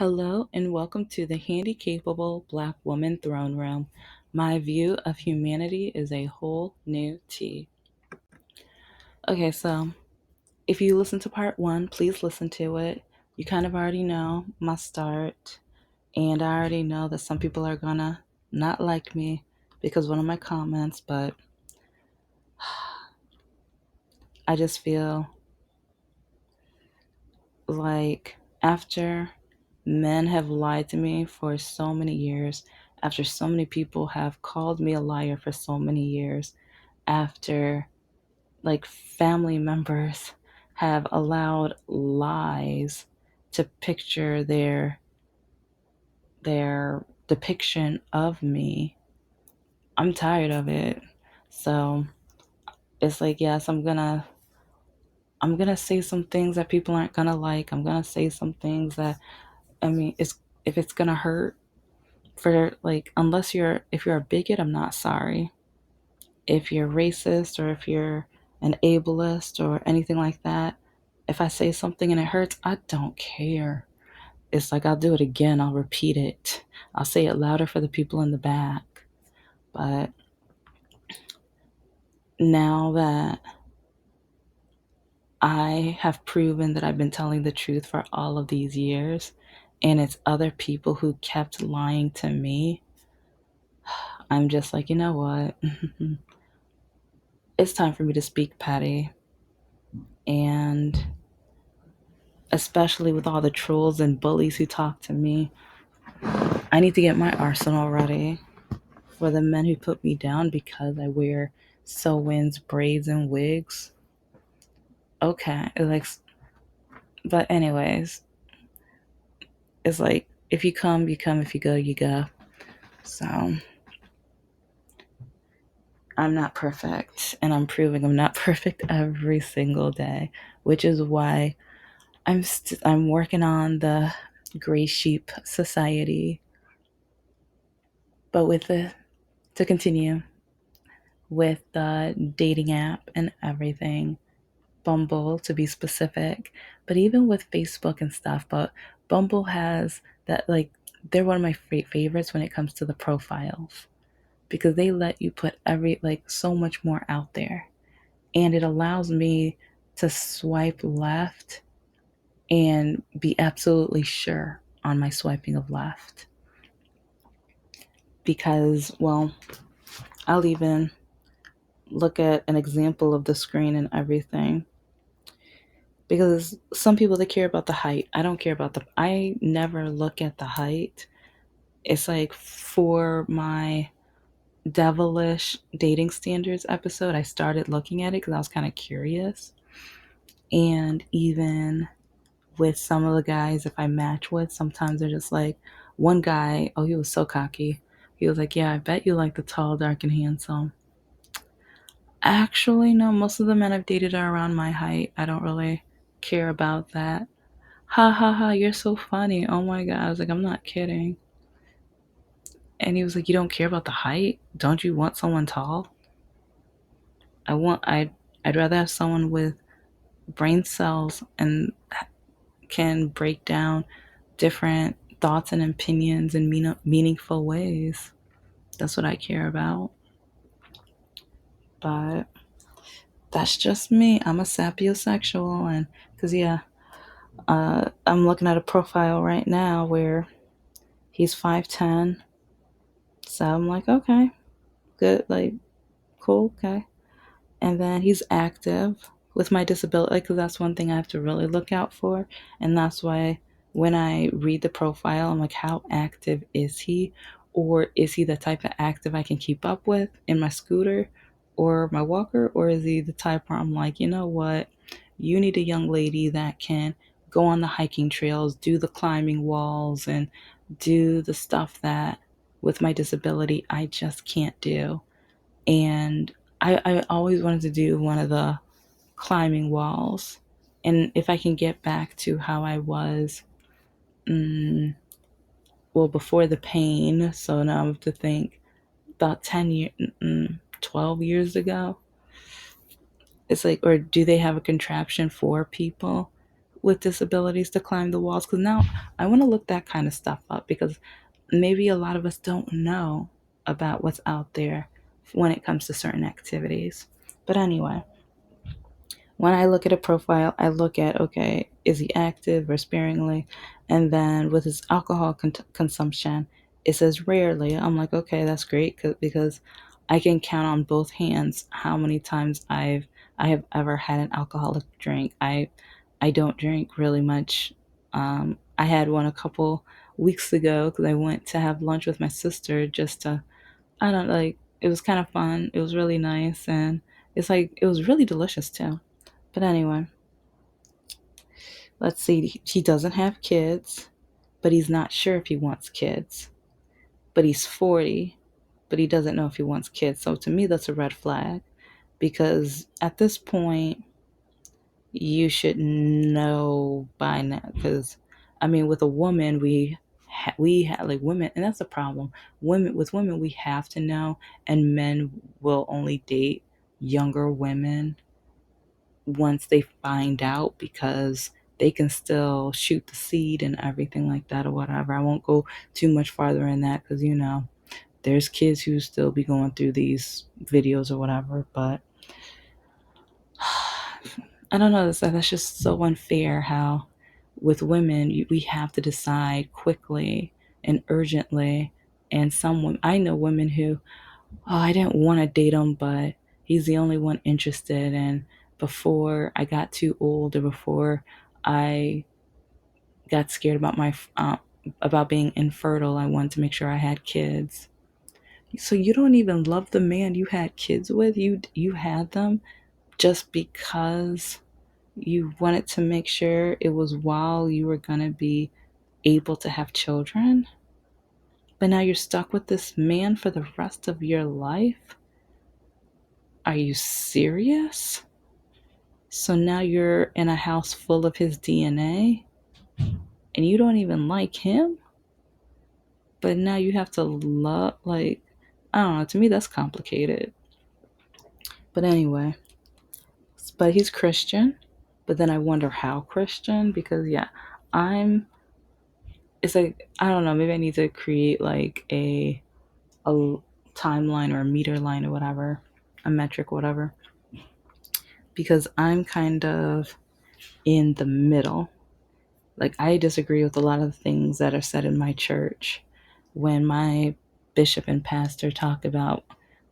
Hello and welcome to the Handicapable Black Woman Throne Room. My view of humanity is a whole new tea. Okay, so if you listen to part one, please listen to it. You kind of already know my start, and I already know that some people are gonna not like me because of one of my comments, but I just feel like after men have lied to me for so many years, after so many people have called me a liar for so many years, after like family members have allowed lies to picture their depiction of me, I'm tired of it. So it's like, yes, I'm gonna say some things that people aren't gonna like. I'm gonna say some things that, it's if it's gonna hurt, for like, unless if you're a bigot, I'm not sorry. If you're racist or if you're an ableist or anything like that, if I say something and it hurts, I don't care. It's like I'll do it again, I'll repeat it. I'll say it louder for the people in the back. But now that I have proven that I've been telling the truth for all of these years, and it's other people who kept lying to me, I'm just like, you know what? It's time for me to speak petty. And especially with all the trolls and bullies who talk to me, I need to get my arsenal ready for the men who put me down because I wear sew-ins, braids, and wigs. Okay, but anyways, it's like if you come, you come. If you go, you go. So I'm not perfect, and I'm proving I'm not perfect every single day, which is why I'm working on the gray sheep society. But to continue with the dating app and everything, Bumble to be specific, but even with Facebook and stuff. But Bumble has that, like, they're one of my favorites when it comes to the profiles because they let you put like so much more out there, and it allows me to swipe left and be absolutely sure on my swiping of left because, well, I'll even look at an example of the screen and everything because some people, they care about the height. I don't care about I never look at the height. It's like for my devilish dating standards episode, I started looking at it because I was kind of curious. And even with some of the guys, if I match with, sometimes they're just like, one guy, oh, he was so cocky. He was like, yeah, I bet you like the tall, dark, and handsome. Actually, no, most of the men I've dated are around my height. I don't really care about that. Ha ha ha, you're so funny. Oh my God. I was like, I'm not kidding. And he was like, you don't care about the height? Don't you want someone tall? I want, I'd rather have someone with brain cells and can break down different thoughts and opinions in meaningful ways. That's what I care about. But that's just me. I'm a sapiosexual, and because, yeah, I'm looking at a profile right now where he's 5'10". So I'm like, okay, good, like, cool, okay. And then he's active with my disability, because that's one thing I have to really look out for. And that's why when I read the profile, I'm like, how active is he? Or is he the type of active I can keep up with in my scooter or my walker? Or is he the type where I'm like, you know what? You need a young lady that can go on the hiking trails, do the climbing walls, and do the stuff that with my disability I just can't do. And I always wanted to do one of the climbing walls. And if I can get back to how I was, mm, well, before the pain, so now I have to think about 10 years, 12 years ago. It's like, or do they have a contraption for people with disabilities to climb the walls? Because now I want to look that kind of stuff up, because maybe a lot of us don't know about what's out there when it comes to certain activities. But anyway, when I look at a profile, I look at, okay, is he active or sparingly? And then with his alcohol consumption, it says rarely. I'm like, okay, that's great, because I can count on both hands how many times I have ever had an alcoholic drink. I don't drink really much. I had one a couple weeks ago because I went to have lunch with my sister, just to, I don't like, it was kind of fun. It was really nice, and it's like it was really delicious too. But anyway, let's see. He doesn't have kids, but he's not sure if he wants kids. But he's 40, but he doesn't know if he wants kids. So to me, that's a red flag, because at this point, you should know by now. Because, I mean, with a woman, we have like women, and that's the problem. Women, we have to know, and men will only date younger women once they find out, because they can still shoot the seed and everything like that or whatever. I won't go too much farther in that, because there's kids who still be going through these videos or whatever. But I don't know, that's just so unfair how with women we have to decide quickly and urgently. And I know women who, oh, I didn't want to date him, but he's the only one interested. And before I got too old, or before I got scared about about being infertile, I wanted to make sure I had kids. So you don't even love the man you had kids with? You had them just because you wanted to make sure it was while you were gonna be able to have children? But now you're stuck with this man for the rest of your life? Are you serious? So now you're in a house full of his DNA and you don't even like him? But now you have to love, like, I don't know, to me that's complicated. But anyway, but he's Christian. But then I wonder how Christian, because yeah, I'm it's like, I don't know, maybe I need to create like a timeline or a meter line or whatever, a metric, whatever, because I'm kind of in the middle. Like, I disagree with a lot of the things that are said in my church when my bishop and pastor talk about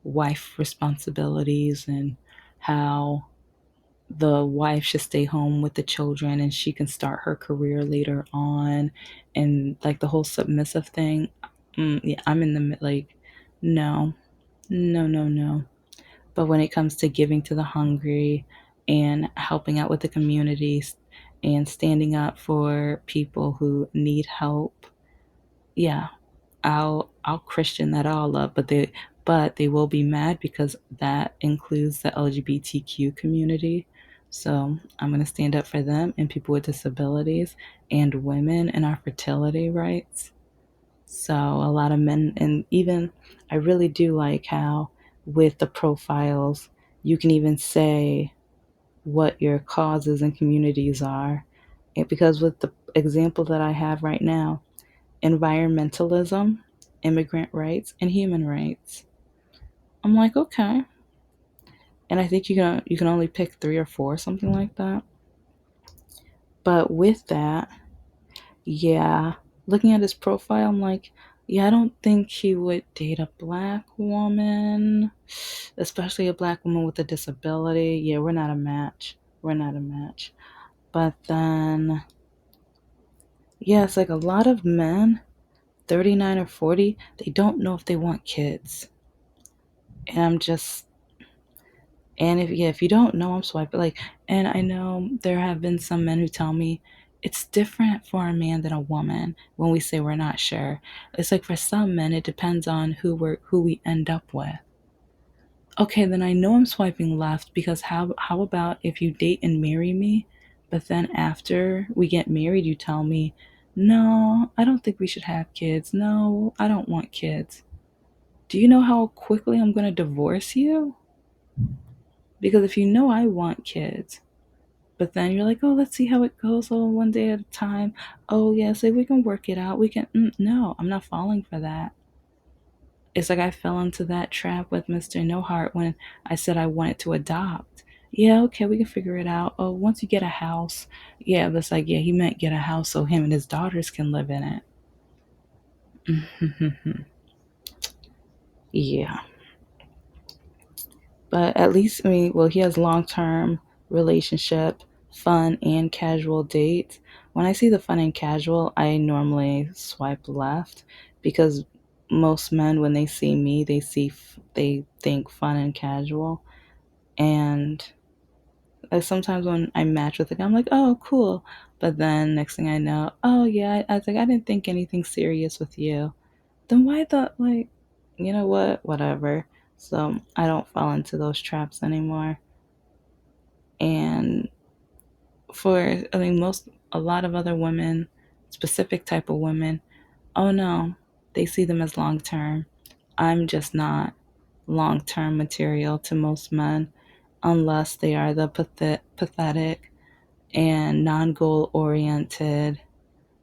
wife responsibilities, and how the wife should stay home with the children and she can start her career later on, and like the whole submissive thing. Yeah, I'm in the like, no, no, no, no. But when it comes to giving to the hungry and helping out with the communities and standing up for people who need help, yeah, I'll Christian that all up. But they will be mad because that includes the LGBTQ community. So I'm gonna stand up for them and people with disabilities and women and our fertility rights. So a lot of men, and even I really do like how with the profiles you can even say what your causes and communities are. Because with the example that I have right now, environmentalism, immigrant rights, and human rights. I'm like, okay. And I think you can only pick 3 or 4, something like that. But with that, yeah, looking at his profile, I'm like, yeah, I don't think he would date a black woman, especially a black woman with a disability. Yeah, we're not a match. We're not a match. But then, yeah, it's like a lot of men, 39 or 40, they don't know if they want kids. And I'm just, and if you don't know, I'm swiping. Like, and I know there have been some men who tell me it's different for a man than a woman when we say we're not sure. It's like for some men, it depends on who we end up with. Okay, then I know I'm swiping left, because how about if you date and marry me, but then after we get married, you tell me, no, I don't think we should have kids. No, I don't want kids. Do you know how quickly I'm going to divorce you? Because if you know I want kids, But then you're like, oh, let's see how it goes. Oh, one day at a time. Oh, yeah, so we can work it out. We can. No, I'm not falling for that. It's like I fell into that trap with Mr. No Heart when I said I wanted to adopt. Yeah, okay, we can figure it out. Oh, once you get a house. Yeah, but it's like, yeah, he meant get a house so him and his daughters can live in it. Yeah. But at least, I mean, well, he has long term relationship, fun, and casual dates. When I see the fun and casual, I normally swipe left because most men, when they see me, they think fun and casual. And like sometimes when I match with a guy, I'm like, oh, cool. But then next thing I know, oh, yeah, I was like, I didn't think anything serious with you. Then why the, like, you know what? Whatever. So I don't fall into those traps anymore. And I mean, a lot of other women, specific type of women, oh no, they see them as long term. I'm just not long term material to most men unless they are the pathetic and non goal oriented,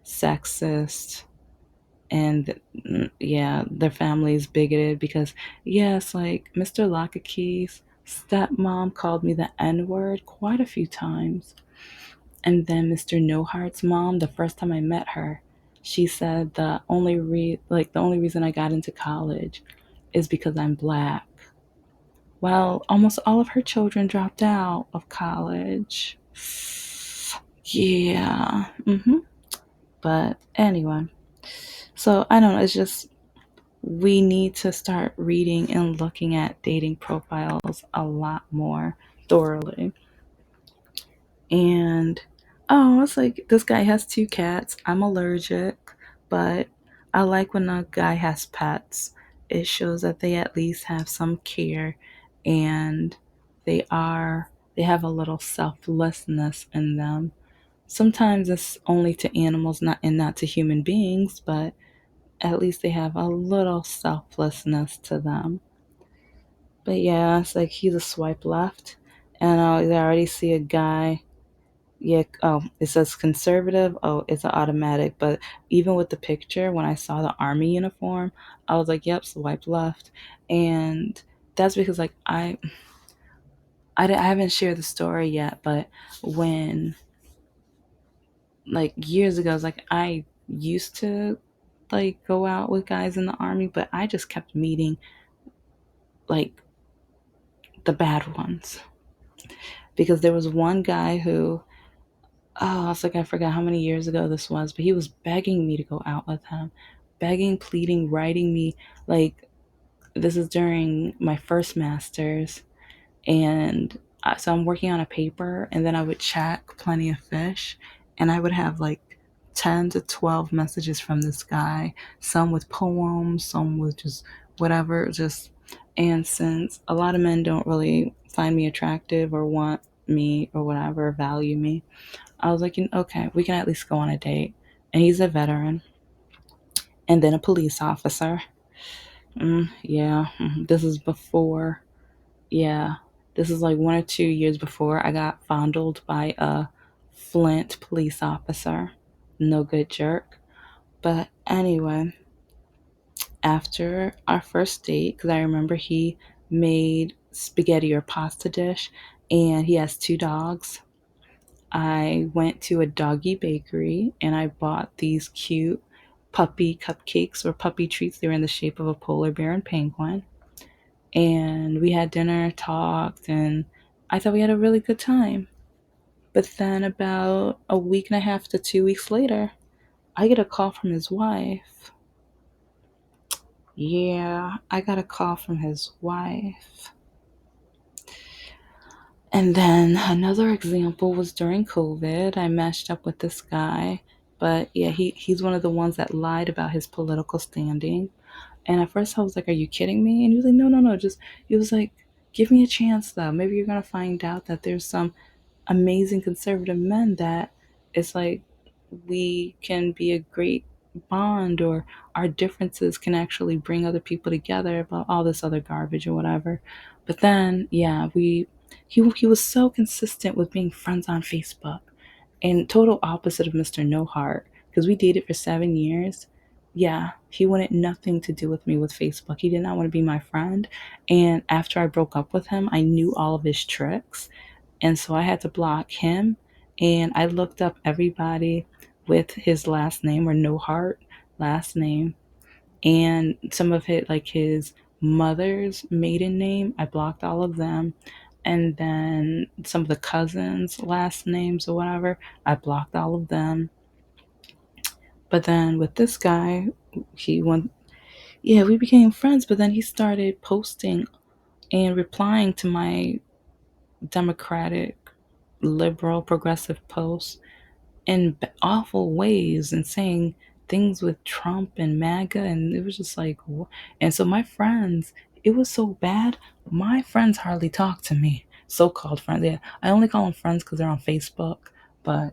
sexist, and yeah, their family's bigoted because, yes, like Mr. Lockakeys' stepmom called me the N word quite a few times. And then Mr. No Heart's mom, the first time I met her, she said the only reason I got into college is because I'm black. Well, almost all of her children dropped out of college. Yeah. But anyway, so I don't know. It's just we need to start reading and looking at dating profiles a lot more thoroughly. And oh, it's like this guy has two cats. I'm allergic, but I like when a guy has pets. It shows that they at least have some care and they have a little selflessness in them. Sometimes it's only to animals, not to human beings, but at least they have a little selflessness to them. But yeah, it's like he's a swipe left, and I already see a guy. Yeah. Oh, it says conservative. Oh, it's an automatic. But even with the picture, when I saw the army uniform, I was like, "Yep, swipe left." And that's because like I haven't shared the story yet, but when like years ago, it's like I used to like go out with guys in the army, but I just kept meeting like the bad ones because there was one guy who, oh, I was like, I forgot how many years ago this was, but he was begging me to go out with him, begging, pleading, writing me. Like, this is during my first master's. And so I'm working on a paper, and then I would check Plenty of Fish, and I would have like 10 to 12 messages from this guy, some with poems, some with just whatever, just. And since a lot of men don't really find me attractive or want me or whatever, value me, I was like, okay, we can at least go on a date. And he's a veteran and then a police officer. Yeah, this is before, yeah, this is like 1 or 2 years before I got fondled by a Flint police officer. No good jerk. But anyway, after our first date, because I remember he made spaghetti or pasta dish and he has two dogs. I went to a doggy bakery and I bought these cute puppy cupcakes or puppy treats. They were in the shape of a polar bear and penguin. And we had dinner, talked, and I thought we had a really good time. But then, about a week and a half to 2 weeks later, I get a call from his wife. Yeah, I got a call from his wife. And then another example was during COVID. I matched up with this guy, but yeah, he's one of the ones that lied about his political standing. And at first I was like, "Are you kidding me?" And he was like, "No, no, no, just," he was like, "Give me a chance though. Maybe you're gonna find out that there's some amazing conservative men that it's like we can be a great bond, or our differences can actually bring other people together," about all this other garbage or whatever. But then, yeah, He was so consistent with being friends on Facebook, and total opposite of Mr. No Heart, because we dated for 7 years. Yeah, he wanted nothing to do with me with Facebook. He did not want to be my friend. And after I broke up with him, I knew all of his tricks. And so I had to block him. And I looked up everybody with his last name or No Heart last name. And some of it, like his mother's maiden name, I blocked all of them. And then some of the cousins' last names or whatever, I blocked all of them. But then with this guy, he went, yeah, we became friends. But then he started posting and replying to my Democratic, liberal, progressive posts in awful ways and saying things with Trump and MAGA. And it was just like, and so my friends, it was so bad. My friends hardly talk to me. So called friends. Yeah, I only call them friends because they're on Facebook. But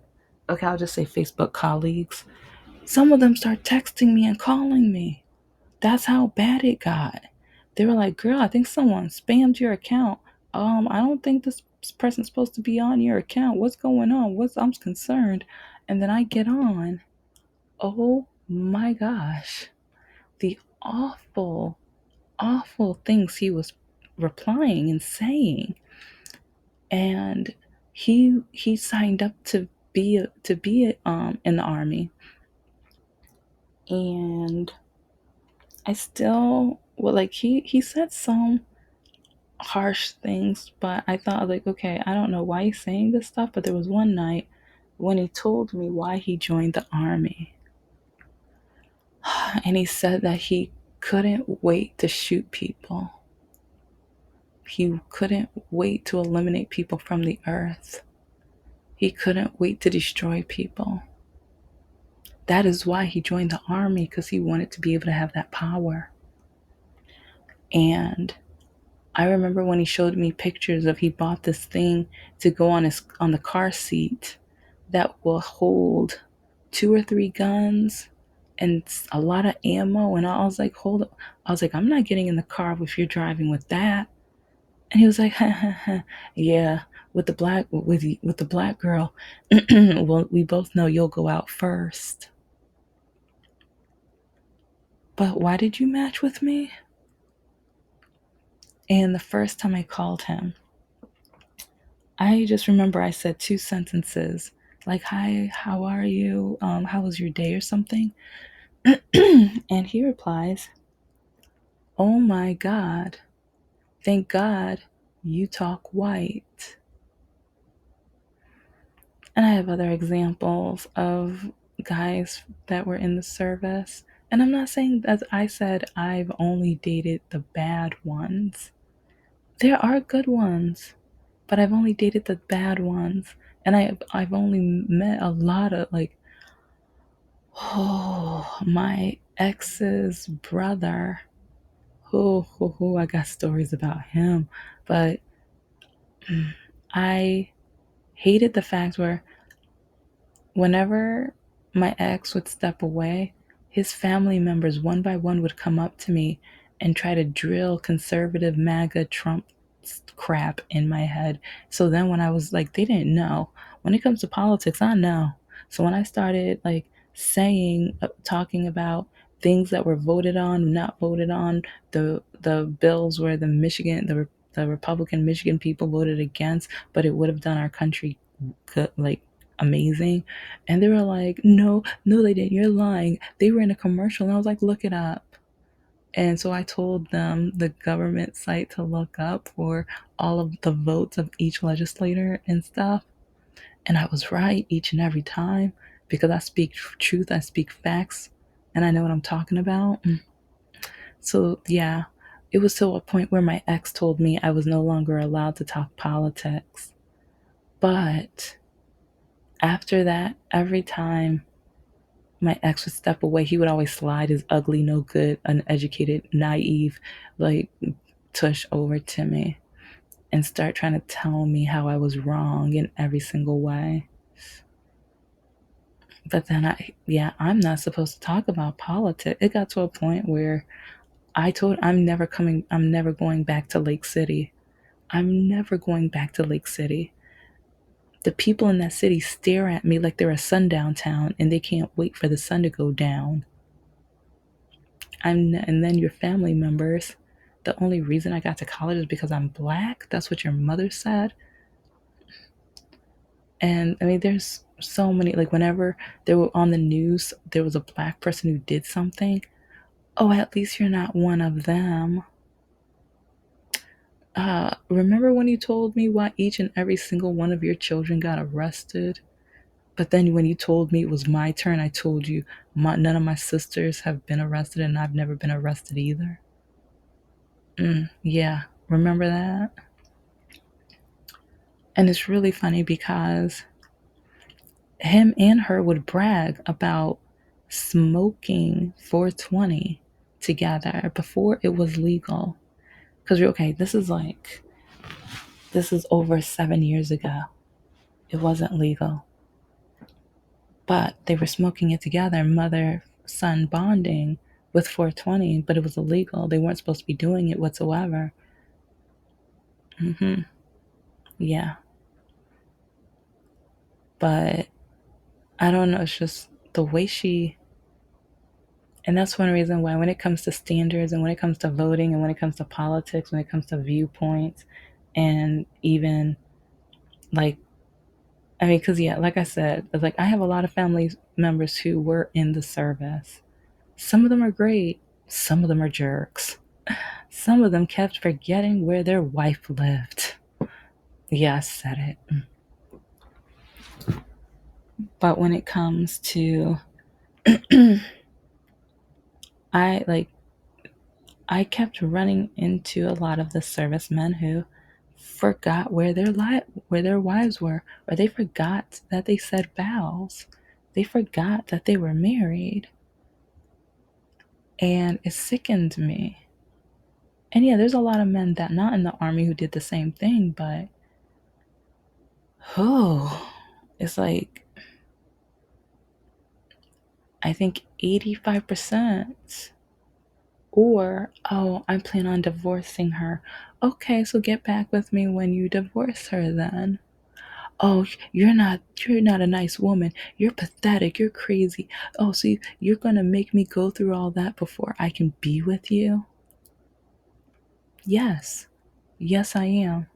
okay, I'll just say Facebook colleagues. Some of them start texting me and calling me. That's how bad it got. They were like, girl, I think someone spammed your account. I don't think this person's supposed to be on your account. What's going on? I'm concerned. And then I get on. Oh my gosh. The awful, awful things he was replying and saying. And he signed up to be in the army. And I still well, like he said some harsh things, but I thought, like, okay, I don't know why he's saying this stuff, but there was one night when he told me why he joined the army. And he said that he couldn't wait to shoot people. He couldn't wait to eliminate people from the earth. He couldn't wait to destroy people. That is why he joined the army, because he wanted to be able to have that power. And I remember when he showed me pictures of he bought this thing to go on the car seat that will hold 2 or 3 guns and a lot of ammo. And I was like, hold up. I was like, I'm not getting in the car if you're driving with that. And he was like, yeah, with the black girl. Well, we both know you'll go out first. But why did you match with me? And the first time I called him, I just remember I said 2 sentences like, hi, how are you? How was your day or something? And he replies, oh my God, thank God you talk white. And I have other examples of guys that were in the service. And I'm not saying, as I said, I've only dated the bad ones. There are good ones, but I've only dated the bad ones. And I've only met a lot of, like, oh, my ex's brother. I got stories about him. But I hated the fact where whenever my ex would step away, his family members one by one would come up to me and try to drill conservative MAGA Trump crap in my head. So then when I was like, they didn't know. When it comes to politics, I know. So when I started like talking about things that were voted on, not voted on, the bills where the Republican Michigan people voted against, but it would have done our country good, like amazing. And they were like, no, they didn't. You're lying. They were in a commercial. And I was like, look it up. And so I told them the government site to look up for all of the votes of each legislator and stuff. And I was right each and every time because I speak truth, I speak facts, and I know what I'm talking about. So, yeah, it was to a point where my ex told me I was no longer allowed to talk politics. But after that, every time my ex would step away, he would always slide his ugly, no good, uneducated, naive, like, tush over to me and start trying to tell me how I was wrong in every single way. But then I'm not supposed to talk about politics. It got to a point where I'm never going back to Lake City I'm never going back to Lake City. The people in that city stare at me like they're a sundown town and they can't wait for the sun to go down. And then your family members, the only reason I got to college is because I'm black. That's what your mother said. And I mean, there's so many, like, whenever they were on the news, there was a black person who did something. Oh, at least you're not one of them. Remember when you told me why each and every single one of your children got arrested? But then when you told me it was my turn, I told you none of my sisters have been arrested and I've never been arrested either. Yeah, remember that? And it's really funny because him and her would brag about smoking 420 together before it was legal. Because, okay, this is over 7 years ago. It wasn't legal. But they were smoking it together, mother son bonding with 420, but it was illegal. They weren't supposed to be doing it whatsoever. Hmm. Yeah. But I don't know. It's just the way and that's one reason why when it comes to standards and when it comes to voting and when it comes to politics, when it comes to viewpoints, and even like, I mean, because yeah, like I said, like I have a lot of family members who were in the service. Some of them are great, some of them are jerks. Some of them kept forgetting where their wife lived. Yeah, I said it. But when it comes to, I like, I kept running into a lot of the servicemen who forgot where their wives were, or they forgot that they said vows. They forgot that they were married, and it sickened me. And yeah, there's a lot of men that not in the army who did the same thing, but oh, it's like I think 85%. Or, oh, I plan on divorcing her. Okay, so get back with me when you divorce her then. Oh, you're not a nice woman. You're pathetic. You're crazy. Oh, so you're going to make me go through all that before I can be with you? Yes. Yes, I am.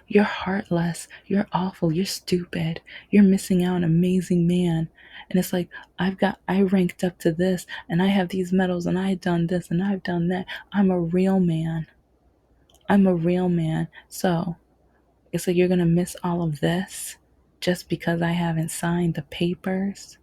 You're heartless. You're awful. You're stupid. You're missing out on an amazing man. And it's like, I ranked up to this and I have these medals and I've done this and I've done that. I'm a real man. I'm a real man. So it's like you're going to miss all of this just because I haven't signed the papers.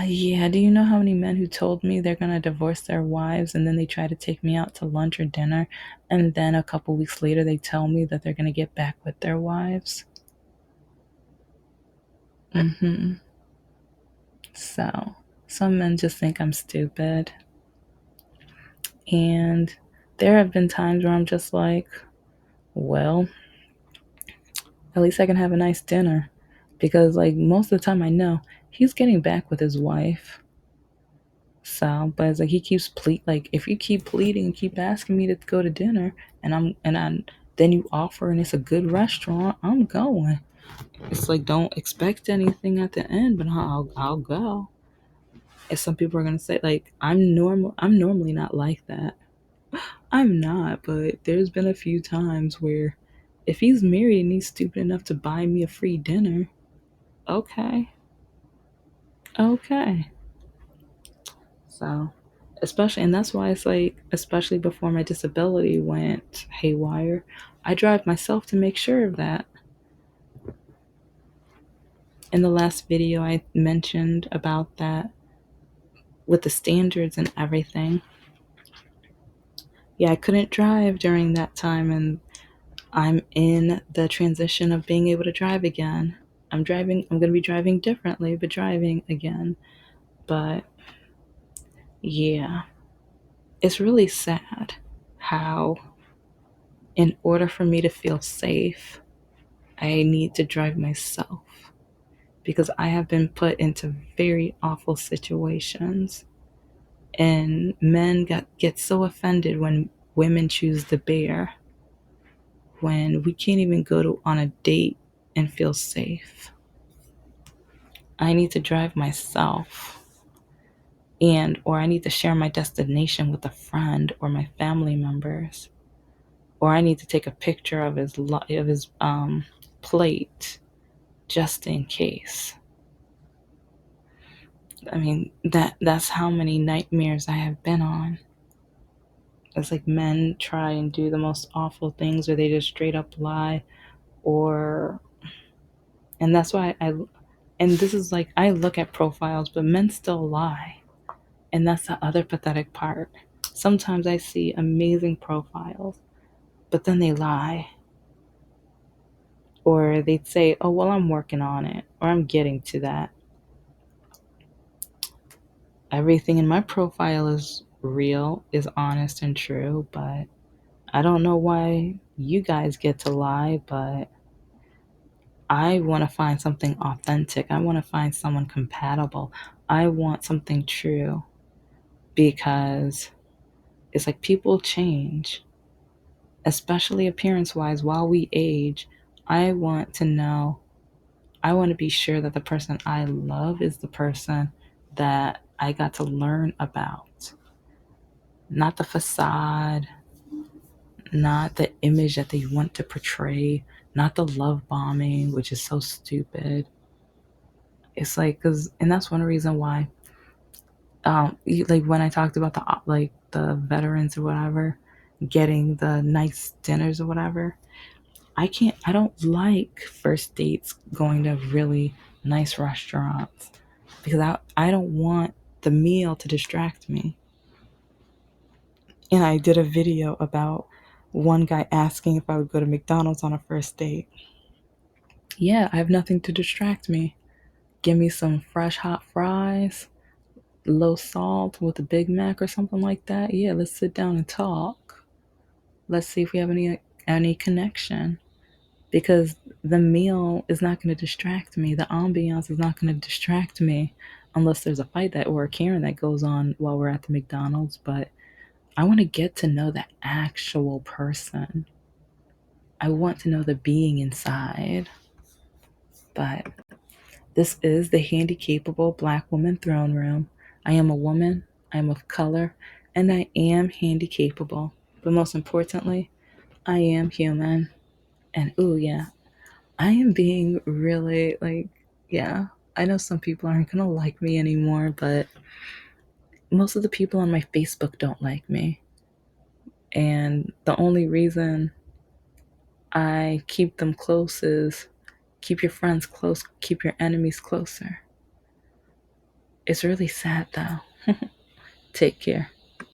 Yeah, do you know how many men who told me they're going to divorce their wives and then they try to take me out to lunch or dinner and then a couple weeks later they tell me that they're going to get back with their wives? Hmm. So, some men just think I'm stupid. And there have been times where I'm just like, well, at least I can have a nice dinner. Because, like, most of the time I know he's getting back with his wife. So, but it's like he keeps like if you keep pleading and keep asking me to go to dinner, then you offer and it's a good restaurant, I'm going. It's like don't expect anything at the end, but I'll go. And some people are gonna say like I'm normally not like that. I'm not, but there's been a few times where if he's married and he's stupid enough to buy me a free dinner, okay, okay. So, especially, and that's why it's like, especially before my disability went haywire, I drive myself to make sure of that. In the last video, I mentioned about that with the standards and everything. Yeah, I couldn't drive during that time, and I'm in the transition of being able to drive again. I'm going to be driving differently, but driving again. But yeah, it's really sad how, in order for me to feel safe, I need to drive myself because I have been put into very awful situations. And men get so offended when women choose the bear when we can't even on a date and feel safe. I need to drive myself, and or I need to share my destination with a friend or my family members, or I need to take a picture of his plate just in case. I mean, that's how many nightmares I have been on. It's like men try and do the most awful things, or they just straight up lie, or and that's why and this is like, I look at profiles, but men still lie. And that's the other pathetic part. Sometimes I see amazing profiles, but then they lie. Or they'd say, oh, well, I'm working on it, or I'm getting to that. Everything in my profile is real, is honest and true, but I don't know why you guys get to lie, but I want to find something authentic. I want to find someone compatible. I want something true, because it's like people change, especially appearance wise, while we age. I want to know, I want to be sure that the person I love is the person that I got to learn about, not the facade, not the image that they want to portray, not the love bombing, which is so stupid. It's like, and that's one reason why, like when I talked about the veterans or whatever, getting the nice dinners or whatever, I don't like first dates going to really nice restaurants, because I don't want the meal to distract me. And I did a video about one guy asking if I would go to McDonald's on a first date. Yeah, I have nothing to distract me. Give me some fresh hot fries, low salt with a Big Mac or something like that. Yeah, let's sit down and talk. Let's see if we have any connection. Because the meal is not going to distract me. The ambiance is not going to distract me unless there's a fight that or a Karen that goes on while we're at the McDonald's. But I want to get to know the actual person. I want to know the being inside. But this is the Handicapable Black Woman Throne Room. I am a woman, I am of color, and I am handicapable. But most importantly, I am human. And ooh, yeah, I am being really like, yeah, I know some people aren't going to like me anymore, but most of the people on my Facebook don't like me. And the only reason I keep them close is keep your friends close, keep your enemies closer. It's really sad though. Take care.